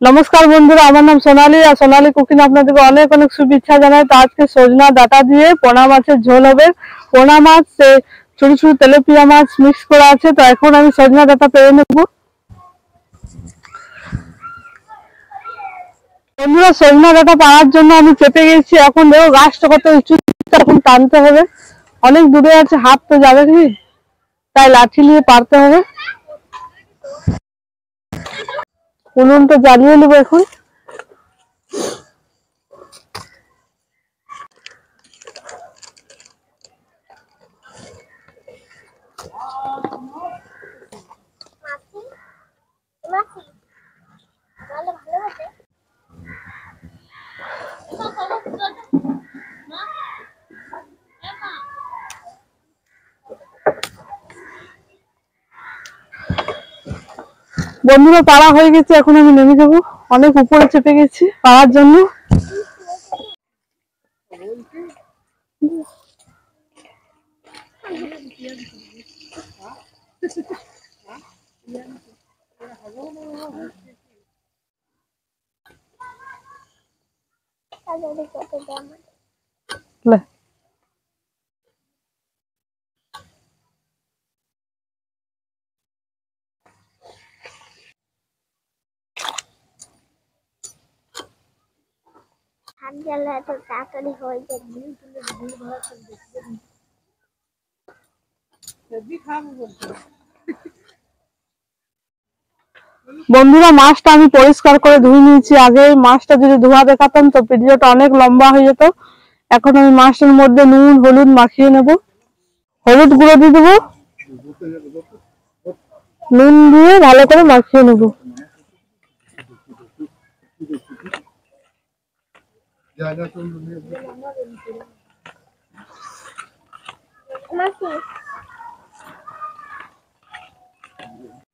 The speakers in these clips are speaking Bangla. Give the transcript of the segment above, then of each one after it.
नमस्कार बंधुरा আমার নাম সোনালী আর সোনালী কুকিং আপনাদেরকে অনেক অনেক শুভেচ্ছা জানাই। তো আজকে সজনা ডাটা দিয়ে পোনা মাছের ঝোল হবে। পোনা মাছ ছোট ছোট তেলাপিয়া মাছ মিক্স করা আছে। তো এখন আমি সজনা ডাটা পেরে নেব। বন্ধুরা সজনা ডাটা পাওয়ার জন্য আমি চেপে গেছি। এখন দেখো গাছটা কত উঁচু, এখন টানতে হবে, অনেক দূরে আছে, হাত তো যাবে কি, তাই লাঠি নিয়ে পারতে হবে। উনুনটা জ্বালিয়ে নেবো এখন। বন্ধুরা পাড়া হয়ে গেছে, এখন আমি নেমে যাবো। অনেক উপরে চেপে গেছি পাড়ার জন্য। বন্ধুরা মাছটা আমি পরিষ্কার করে ধুয়ে নিয়েছি। আগে মাছটা যদি ধোয়া দেখাতাম তো ভিডিওটা অনেক লম্বা হয়ে যেত। এখন আমি মাছটার মধ্যে নুন হলুদ মাখিয়ে নেব। হলুদ গুঁড়ো দিয়ে দেবো, নুন দিয়ে ভালো করে মাখিয়ে নেব।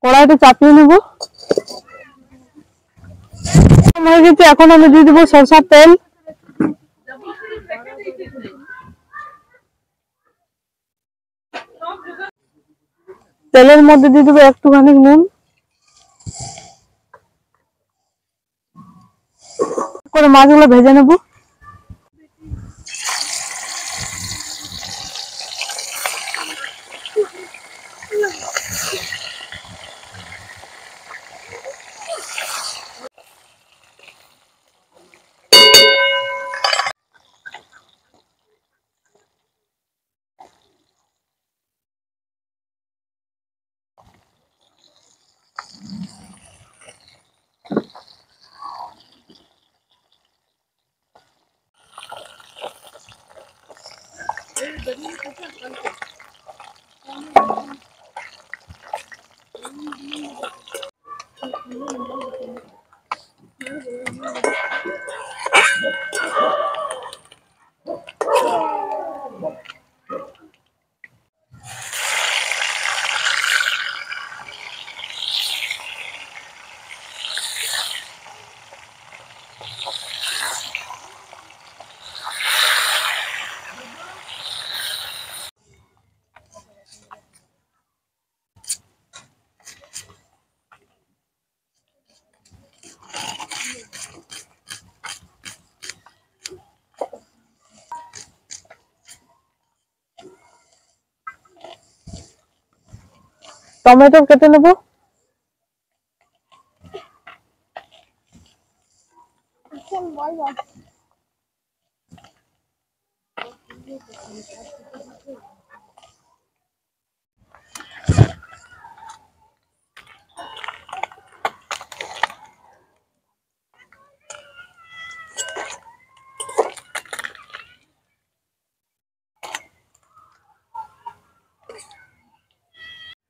কড়াইটা চাপিয়ে নেব। হয়ে গেছে, এখন আমি দিয়ে দেবো সরষের তেল। তেলের মধ্যে দিয়ে দেবো একটুখানি নুন করে মাছগুলো ভেজে নেব। টমেটো কেটে নেব।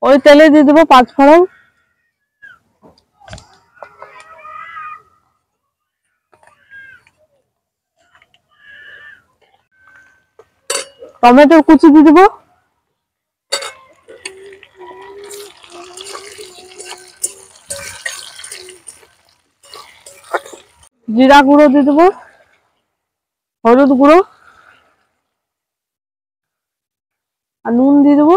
ওই তেলে দিয়ে দেবো পাঁচফোড়ন, টমেটোর কুচি দিয়ে দেবো, জিরা গুঁড়ো দিয়ে দেবো, হলুদ গুঁড়ো আর নুন দিয়ে দেবো।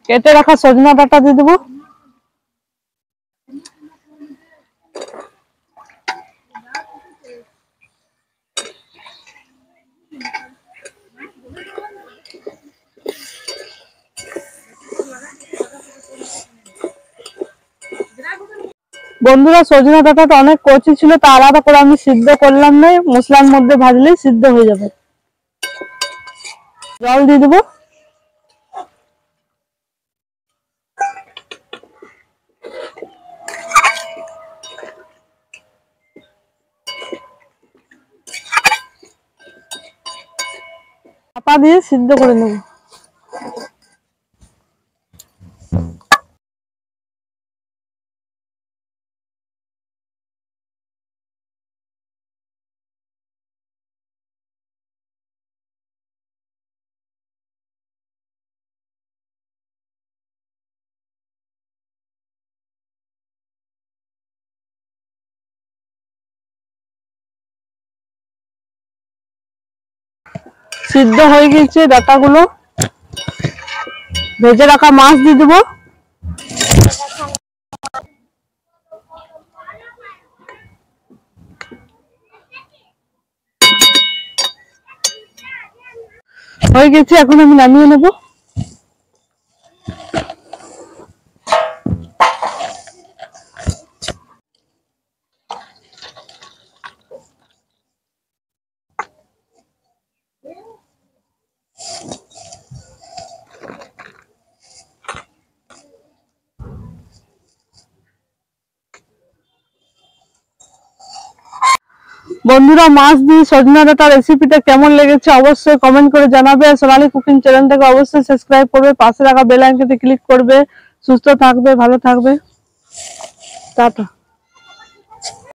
কেটে রাখা সজনা ডাঁটা দিয়ে দেবো। বন্ধুরা সজনা ডাঁটাটা অনেক কচি ছিল, তা আলাদা করে আমি সিদ্ধ করলাম না, মশলার মধ্যে ভাজলেই সিদ্ধ হয়ে যাবে। জল দিয়ে দেবো। চাপা দিয়ে সিদ্ধ করে নেব। সিদ্ধ হয়ে গেছে ডাঁটাগুলো। ভেজে রাখা মাছ দিয়ে দেবো। হয়ে গেছে, এখন আমি নামিয়ে নেব। বন্ধুরা মাছ দিয়ে সজনা ডাঁটা রেসিপিটা কেমন লেগেছে অবশ্যই কমেন্ট করে জানাবে। সোনালী কুকিং চ্যানেলটাকে অবশ্যই সাবস্ক্রাইব করবে, পাশে রাখা বেল আইকনটি ক্লিক করবে। সুস্থ থাকবে, ভালো থাকবে, টাটা।